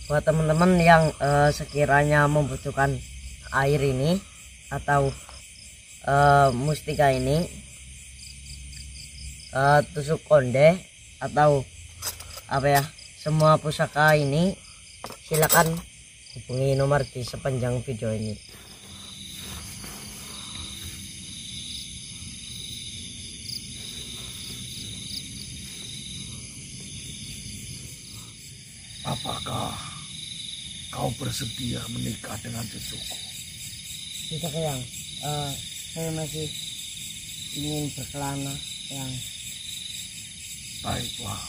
buat teman-teman yang sekiranya membutuhkan air ini atau mustika ini, tusuk konde atau apa ya, semua pusaka ini, silakan hubungi nomor di sepanjang video ini. Apakah kau bersedia menikah dengan cucuku? Tidak sayang, saya masih ingin berkelana sayang. Baiklah,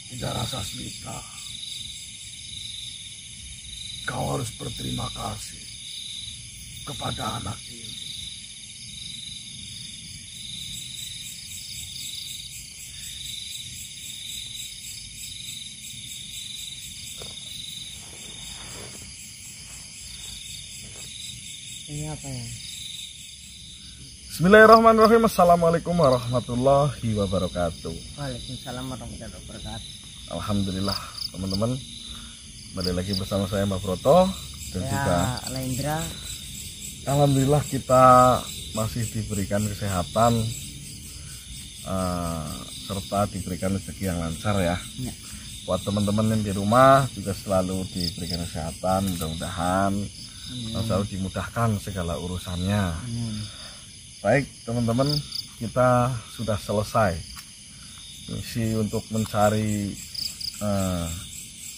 tidak rasa Smita, kau harus berterima kasih kepada anak ini. Ini apa ya? Bismillahirrahmanirrahim. Assalamualaikum warahmatullahi wabarakatuh. Waalaikumsalam warahmatullahi wabarakatuh. Alhamdulillah teman-teman, kembali lagi bersama saya Mbak Broto dan juga Lendra. Alhamdulillah kita masih diberikan kesehatan serta diberikan rezeki yang lancar ya. Buat teman-teman yang di rumah juga selalu diberikan kesehatan, mudah-mudahan selalu dimudahkan segala urusannya. Baik teman-teman, kita sudah selesai misi untuk mencari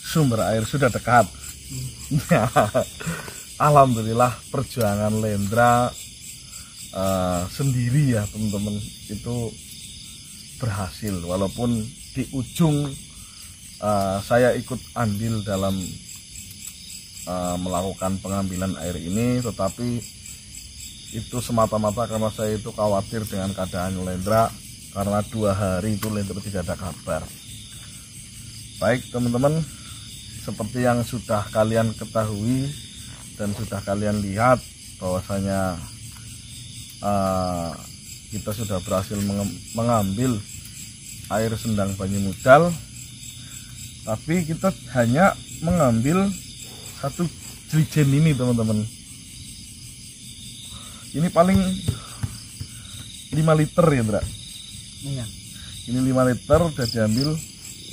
sumber air, sudah dekat. Alhamdulillah perjuangan Lendra sendiri ya teman-teman itu berhasil, walaupun di ujung saya ikut andil dalam melakukan pengambilan air ini, tetapi itu semata-mata karena saya itu khawatir dengan keadaan Lendra, karena 2 hari itu Lendra tidak ada kabar. Baik teman-teman, seperti yang sudah kalian ketahui dan sudah kalian lihat bahwasanya kita sudah berhasil mengambil air Sendang Banyumudal, tapi kita hanya mengambil 1 jerigen ini teman-teman. Ini paling 5 liter ya Ndra? Iya. Ini 5 liter udah diambil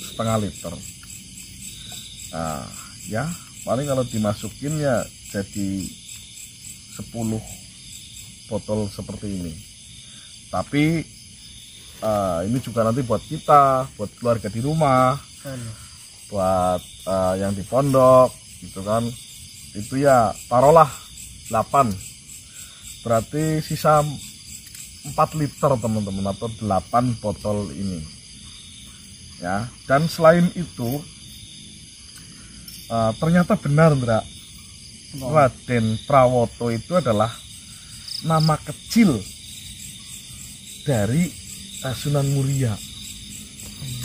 setengah liter. Nah ya paling kalau dimasukin ya jadi 10 botol seperti ini. Tapi ini juga nanti buat kita, buat keluarga di rumah, buat yang di pondok gitu kan, itu ya taruhlah 8, berarti sisa 4 liter teman-teman, atau 8 botol ini ya. Dan selain itu ternyata benar Ndra, Raden Prawoto itu adalah nama kecil dari Sunan Muria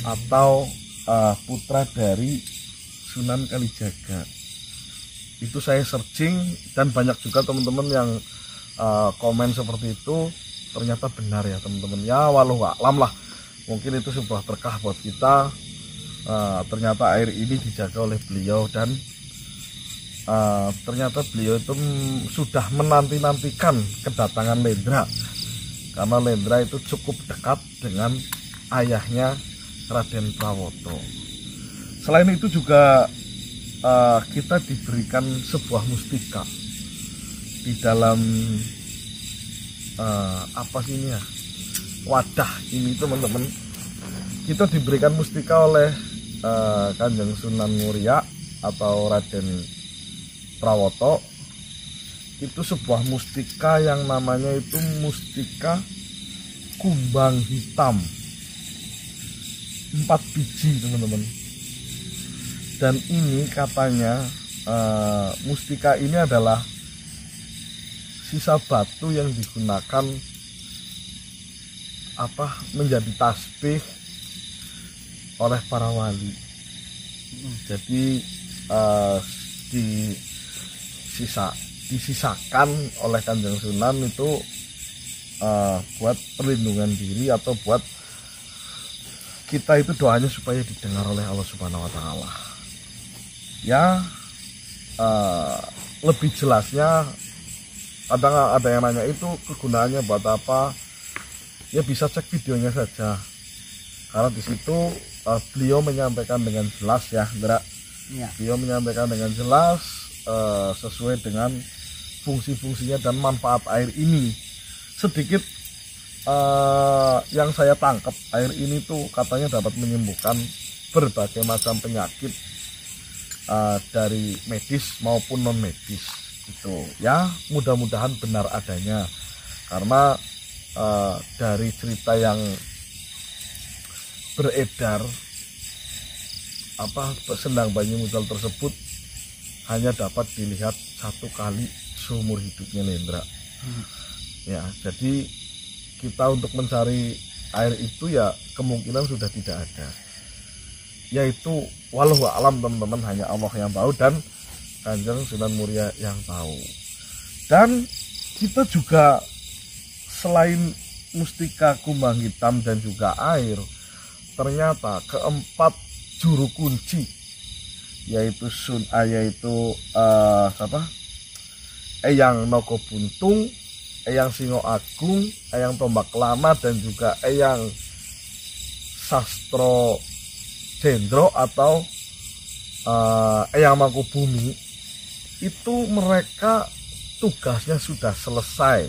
atau putra dari Sunan Kalijaga. Itu saya searching dan banyak juga teman-teman yang komen seperti itu. Ternyata benar ya teman-teman ya, walau alam lah, mungkin itu sebuah berkah buat kita. Ternyata air ini dijaga oleh beliau, dan ternyata beliau itu sudah menanti-nantikan kedatangan Lendra, karena Lendra itu cukup dekat dengan ayahnya Raden Prawoto. Selain itu juga kita diberikan sebuah mustika di dalam apa sih ini ya, wadah ini teman-teman. Kita diberikan mustika oleh Kanjeng Sunan Muria atau Raden Prawoto. Itu sebuah mustika yang namanya itu mustika kumbang hitam, 4 biji teman-teman. Dan ini katanya mustika ini adalah sisa batu yang digunakan menjadi tasbih oleh para wali. Jadi disisakan oleh Kanjeng Sunan itu buat perlindungan diri atau buat kita itu doanya supaya didengar oleh Allah Subhanahu wa taala. Ya, lebih jelasnya ada yang nanya itu kegunaannya buat apa? Ya bisa cek videonya saja. Karena di situ beliau menyampaikan dengan jelas ya, Indra. Ya. Beliau menyampaikan dengan jelas sesuai dengan fungsi-fungsinya dan manfaat air ini. Sedikit yang saya tangkap, air ini tuh katanya dapat menyembuhkan berbagai macam penyakit dari medis maupun non medis. Itu ya, mudah-mudahan benar adanya, karena dari cerita yang beredar sendang Banyu Mucal tersebut hanya dapat dilihat satu kali seumur hidupnya Lendra. Ya, jadi kita untuk mencari air itu ya kemungkinan sudah tidak ada. Yaitu walau alam teman-teman, hanya Allah yang tahu dan Kanjeng Sunan Muria yang tahu. Dan kita juga selain mustika kumbang hitam dan juga air, ternyata keempat juru kunci yaitu Eyang Nogo Buntung, Eyang Singo Agung, Eyang Tombak Lama dan juga Eyang Sastro Jendro atau Eyang Mangkubumi, itu mereka tugasnya sudah selesai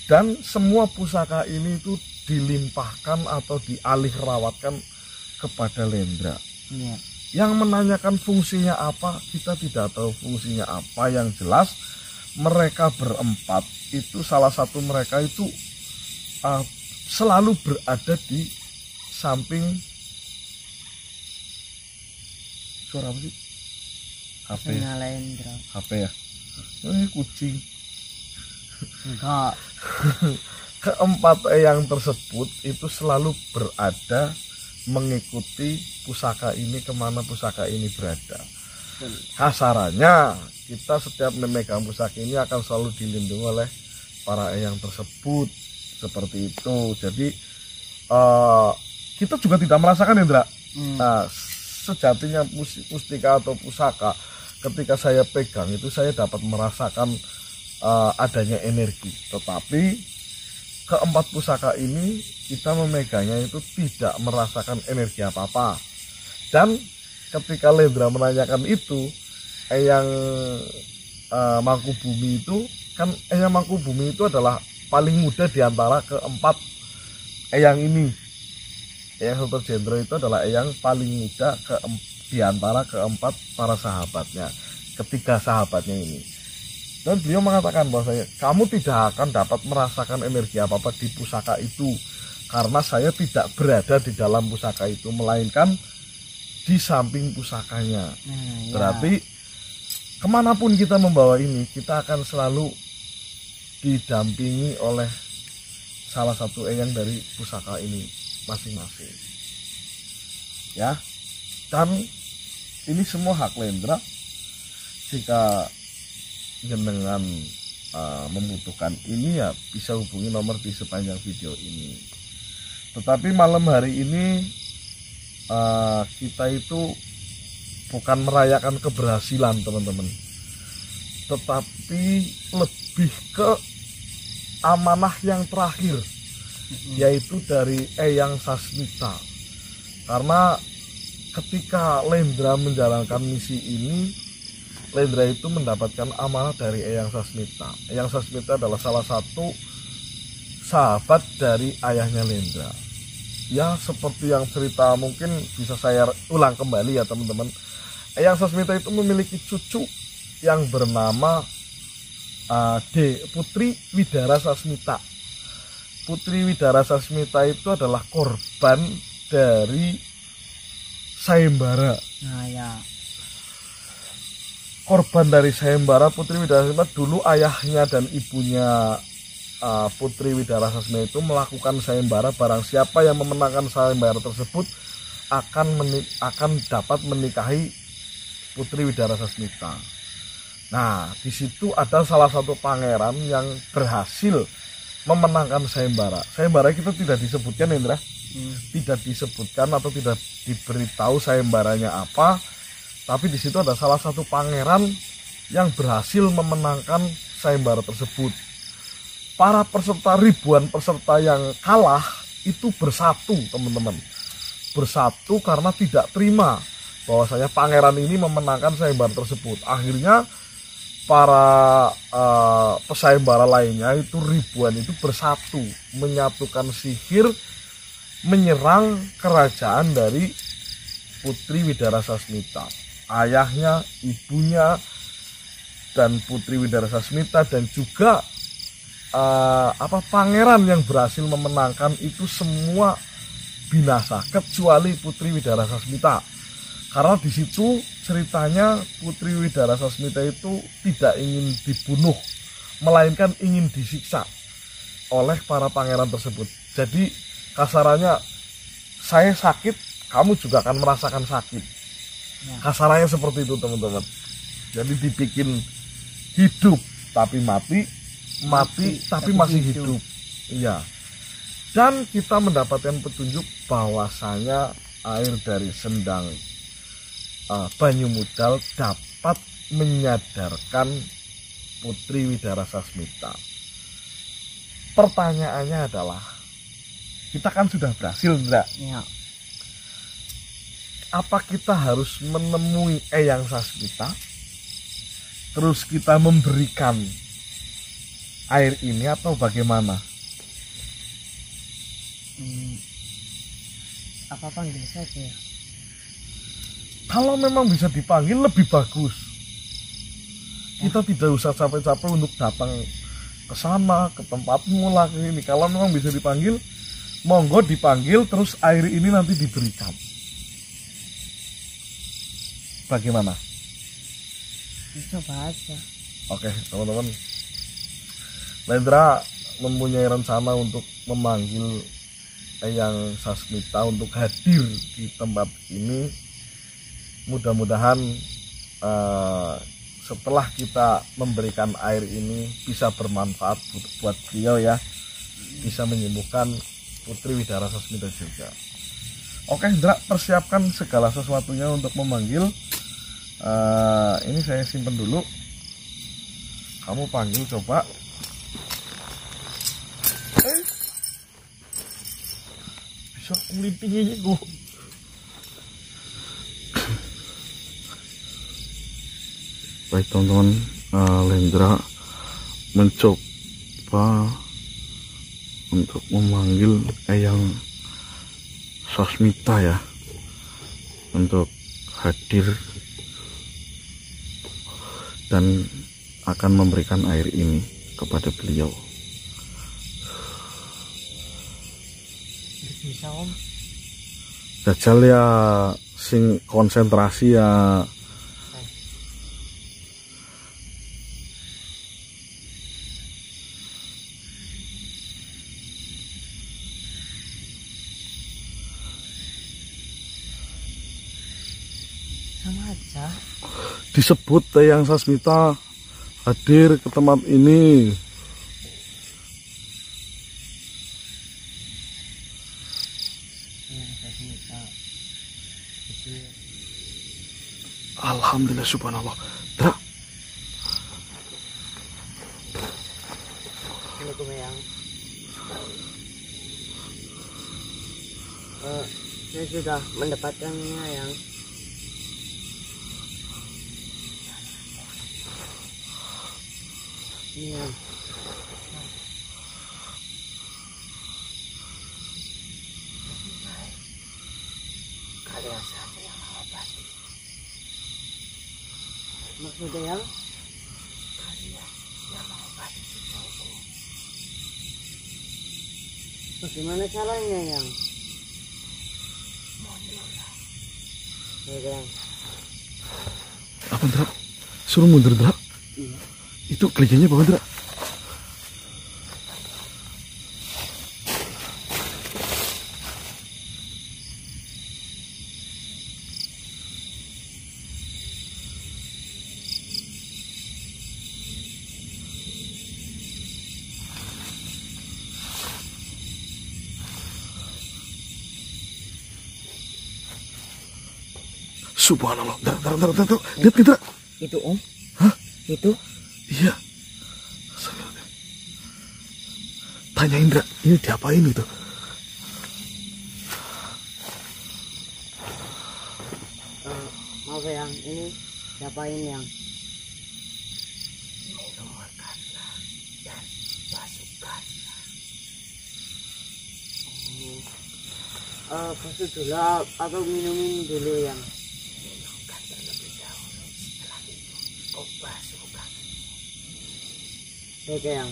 dan semua pusaka ini itu dilimpahkan atau dialih rawatkan kepada Lendra. Ya. Yang menanyakan fungsinya apa, kita tidak tahu fungsinya apa. Yang jelas mereka berempat itu, salah satu mereka itu selalu berada di samping suara apa sih? HP ya? Lendra. HP ya? Kucing. Enggak. Keempat eyang tersebut itu selalu berada mengikuti pusaka ini kemana pusaka ini berada. Kasarannya kita setiap memegang pusaka ini akan selalu dilindungi oleh para eyang tersebut, seperti itu. Jadi kita juga tidak merasakan, Indra. Nah, sejatinya mustika atau pusaka ketika saya pegang itu saya dapat merasakan adanya energi, tetapi keempat pusaka ini kita memegangnya itu tidak merasakan energi apa-apa. Dan ketika Lendra menanyakan itu, Eyang Mangkubumi itu kan, Eyang Mangkubumi itu adalah paling muda di antara keempat eyang ini. Eyang Sastro Jendro itu adalah eyang paling muda di antara keempat para sahabatnya, ketiga sahabatnya ini. Dan beliau mengatakan bahwasanya kamu tidak akan dapat merasakan energi apa-apa di pusaka itu, karena saya tidak berada di dalam pusaka itu, melainkan di samping pusakanya. Berarti kemanapun kita membawa ini, kita akan selalu didampingi oleh salah satu eyang dari pusaka ini masing-masing. Ya, dan ini semua hak Lendra. Jika jenengan membutuhkan ini, ya bisa hubungi nomor di sepanjang video ini. Tetapi malam hari ini kita itu bukan merayakan keberhasilan teman-teman, tetapi lebih ke amanah yang terakhir, yaitu dari Eyang Sasmita. Karena ketika Lendra menjalankan misi ini, Lendra itu mendapatkan amanah dari Eyang Sasmita. Eyang Sasmita adalah salah satu sahabat dari ayahnya Lendra. Ya, seperti yang cerita mungkin bisa saya ulang kembali ya teman-teman. Eyang Sasmita itu memiliki cucu yang bernama Putri Widara Sasmita. Putri Widara Sasmita itu adalah korban dari sayembara. Nah, ya. Korban dari sayembara Putri Widara Sasmita, dulu ayahnya dan ibunya Putri Widara Sasmita itu melakukan sayembara. Barang siapa yang memenangkan sayembara tersebut akan dapat menikahi Putri Widara Sasmita. Nah, di situ ada salah satu pangeran yang berhasil memenangkan sayembara. Sayembara kita tidak disebutkan, Indra. Tidak disebutkan atau tidak diberitahu sayembaranya apa, tapi di situ ada salah satu pangeran yang berhasil memenangkan sayembara tersebut. Para peserta, ribuan peserta yang kalah itu bersatu, teman-teman. Bersatu karena tidak terima bahwasanya pangeran ini memenangkan sayembara tersebut. Akhirnya para pesayembara lainnya itu ribuan itu bersatu menyatukan sihir menyerang kerajaan dari Putri Widara Sasmita. Ayahnya, ibunya, dan Putri Widara Sasmita dan juga pangeran yang berhasil memenangkan itu semua binasa kecuali Putri Widara Sasmita. Karena di situ ceritanya Putri Widara Sasmita itu tidak ingin dibunuh, melainkan ingin disiksa oleh para pangeran tersebut. Jadi kasarannya, saya sakit, kamu juga akan merasakan sakit. Kasarannya seperti itu, teman-teman. Jadi dibikin hidup tapi mati, mati tapi masih hidup. Iya. Dan kita mendapatkan petunjuk bahwasanya air dari sendang Banyu Mudal dapat menyadarkan Putri Widara Sasmita. Pertanyaannya adalah, kita kan sudah berhasil, enggak? Ya. Apa kita harus menemui Eyang Sasmita, terus kita memberikan air ini atau bagaimana? Apa panggil saja ya? Kalau memang bisa dipanggil lebih bagus. Kita tidak usah capek-capek untuk datang ke sana, ke tempatmu lah, ke ini. Kalau memang bisa dipanggil, monggo dipanggil, terus air ini nanti diberikan. Bagaimana? Coba aja. Oke, teman-teman. Lendra mempunyai rencana untuk memanggil Eyang Sasmita untuk hadir di tempat ini. Mudah-mudahan setelah kita memberikan air ini bisa bermanfaat buat beliau ya. Bisa menyembuhkan Putri Widara Sasmita juga. Oke, Indra, persiapkan segala sesuatunya untuk memanggil. Ini saya simpen dulu. Kamu panggil coba. Bisa ngelintingi gue. Baik teman-teman, Lendra mencoba untuk memanggil Eyang Sasmita ya, untuk hadir dan akan memberikan air ini kepada beliau. Bisa Om. Jajal ya, sing konsentrasi ya. Sama aja. Disebut Eyang Sasmita hadir ke tempat ini. Alhamdulillah, subhanallah. Dra. Assalamualaikum Eyang. Saya sudah mendapatkannya Eyang. Iya. Kalian saja yang mengobati. Maksudnya yang? Kalian yang mengobati cucuku. Bagaimana caranya yang? Mundurlah. Ya, Apa Dra? Suruh mundur Dra? iya. Itu kelihatannya apa Dra? Subhanallah. Lihat Indra. Itu Om. Hah? Itu. Iya. Tanya Indra, ini diapain itu? Maaf yang ini diapain yang? Kasih dulu atau minumin dulu yang minumkan terlebih dahulu setelah itu kau basuhkan. Oke yang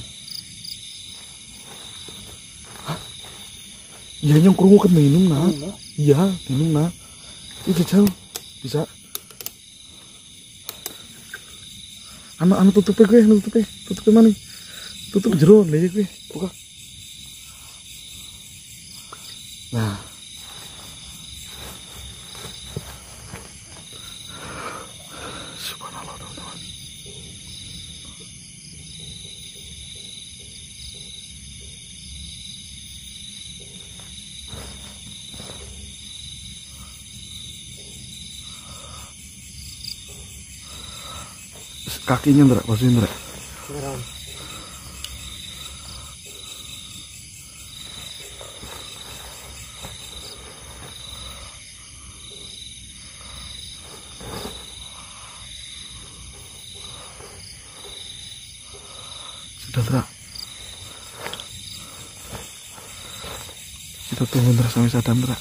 Iya yang kurung kan minum nah. Iya minum nah. Itu jauh bisa. Anak tutupnya gue, tutupnya mana? Tutup jero aja gue, buka. Nah. Subhanallah teman-teman. Kakinya Indra, pas Indra. Merah. Sudah Indra. Kita tunggu Indra sampai sadar Indra.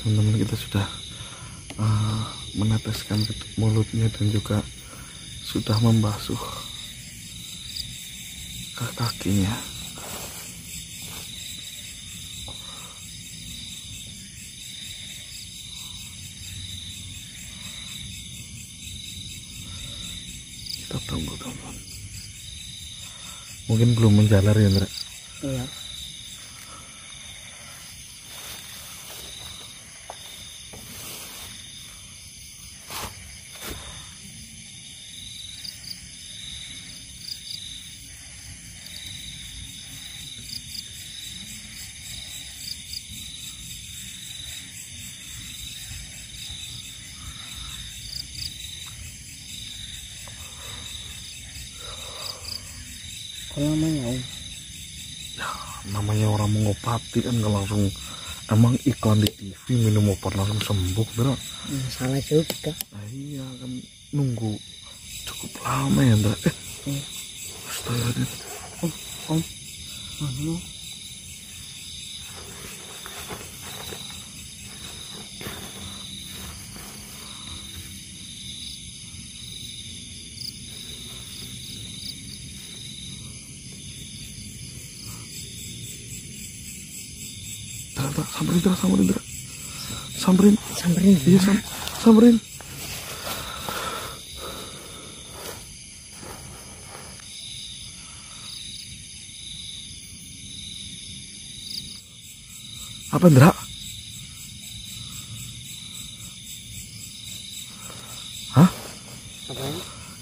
Teman-teman kita sudah meneteskan ke mulutnya dan juga sudah membasuh ke kakinya. Kita tunggu teman-teman. Mungkin belum menjalar ya Indra. Iya. Namanya Om. Ya, namanya orang mengobati kan nggak langsung. Emang iklan di TV minum obat langsung sembuh Indra. Salah juga. Nah, iya kan nunggu cukup lama ya Indra. Astagfirullahaladzim. Om. Anu. Samperin. Iya, samperin. Apa Indra? Hah? Apa?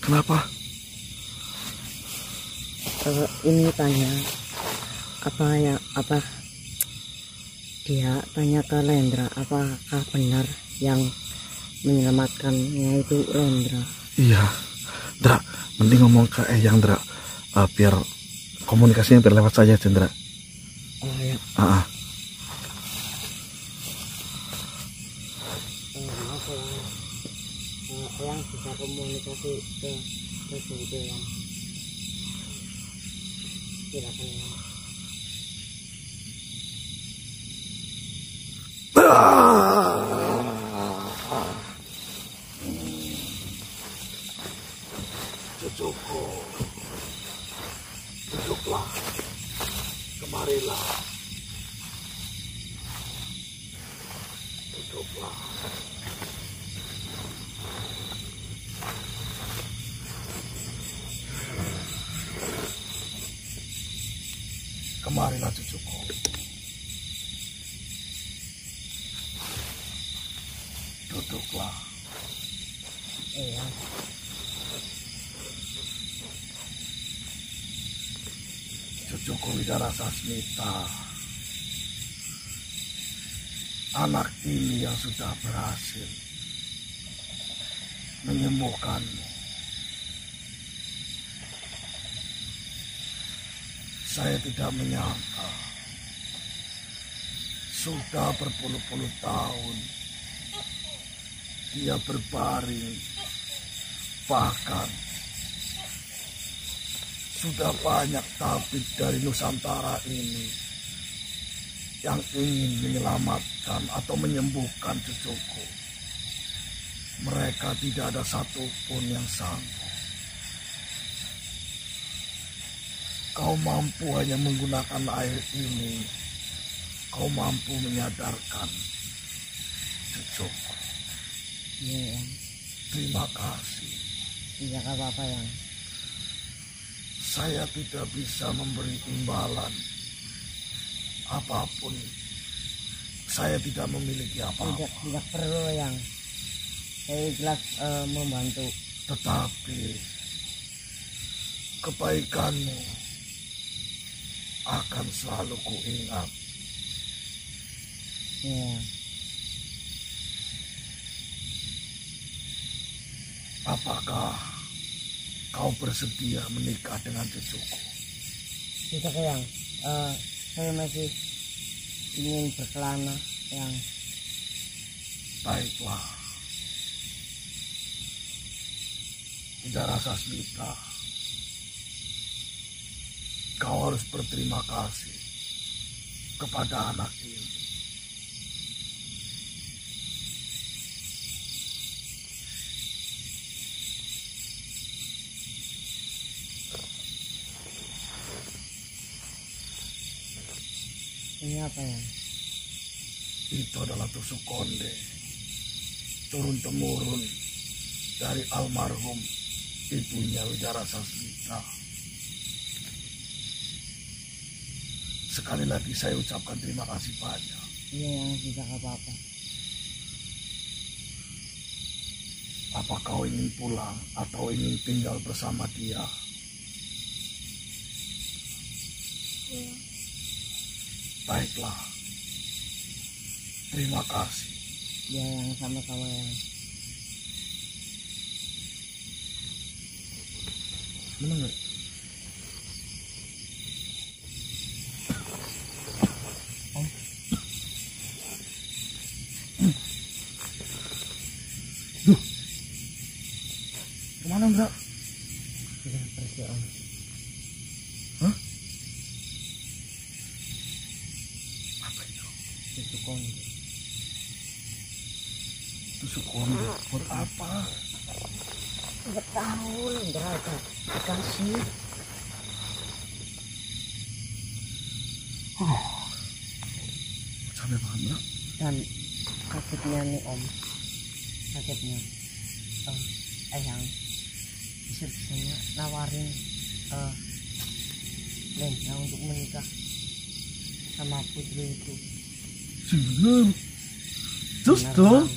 Kenapa? Ini tanya apa dia tanya ke Lendra apakah benar yang menyelamatkannya itu Lendra. Iya Indra, mending ngomong ke Eyang Indra, biar komunikasinya terlewat saja Indra. Oh ya. Maaf yang bisa komunikasi ke itu yang silakan ya. Cucuku, duduklah, kemarilah, duduklah. Kemarilah cucuku. Duduklah. Iya. Joko Widara Sasmita, anak ini yang sudah berhasil menyembuhkanmu. Saya tidak menyangka sudah berpuluh-puluh tahun dia berbaring, bahkan sudah banyak tabib dari Nusantara ini yang ingin menyelamatkan atau menyembuhkan cucuku. Mereka tidak ada satupun yang sanggup. Kau mampu hanya menggunakan air ini. Kau mampu menyadarkan cucuku. Iya, Yang. Terima kasih. Tidak apa-apa, Yang. Saya tidak bisa memberi imbalan apapun. Saya tidak memiliki apa-apa. Tidak perlu, Yang. Saya ikhlas membantu. Tetapi kebaikanmu akan selalu kuingat. Iya. Apakah kau bersedia menikah dengan cucuku? Tidak, Yang. Saya masih ingin berkelana, Yang. Baiklah. Widara Sasmita, kau harus berterima kasih kepada anak ini. Ini apa, Yang? Itu adalah tusuk konde, turun-temurun dari almarhum ibunya Widara Sasmita. Sekali lagi saya ucapkan terima kasih banyak. Iya, Yang. Tidak apa-apa. Apa kau ingin pulang atau ingin tinggal bersama dia? Iya. Baiklah. Terima kasih. Iya, Yang. Sama-sama, Yang. Mana nggak? Om. Duh. Kemana enggak? Sudah pergi, Om. Hah? Apa itu? Itu konde. Tusuk konde. Buat apa? Nggak tahu, nggak ada. Dikasih. Capek banget enggak? Dan sakitnya nih, Om. Sakitnya. Yang bisa-bisanya nawarin Lendra untuk menikah sama putri itu. Bener. Terus Benar, dong. Bang.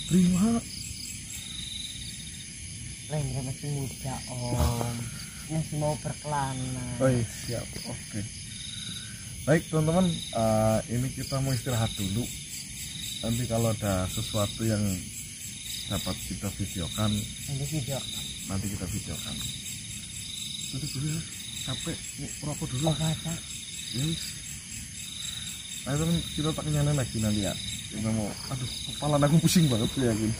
Terima. Lendra masih muda, Om. Masih mau berkelana. Oh iya, siap. Oke. Baik teman-teman, ini kita mau istirahat dulu. Nanti kalau ada sesuatu yang dapat kita videokan, nanti kita videokan. Nanti dulu ya, capek, merokok dulu. Oh, kata. Yes. Nah teman, kita tak nyalain lagi nanti ya. Kita mau, aduh, kepala aku pusing banget ya gini.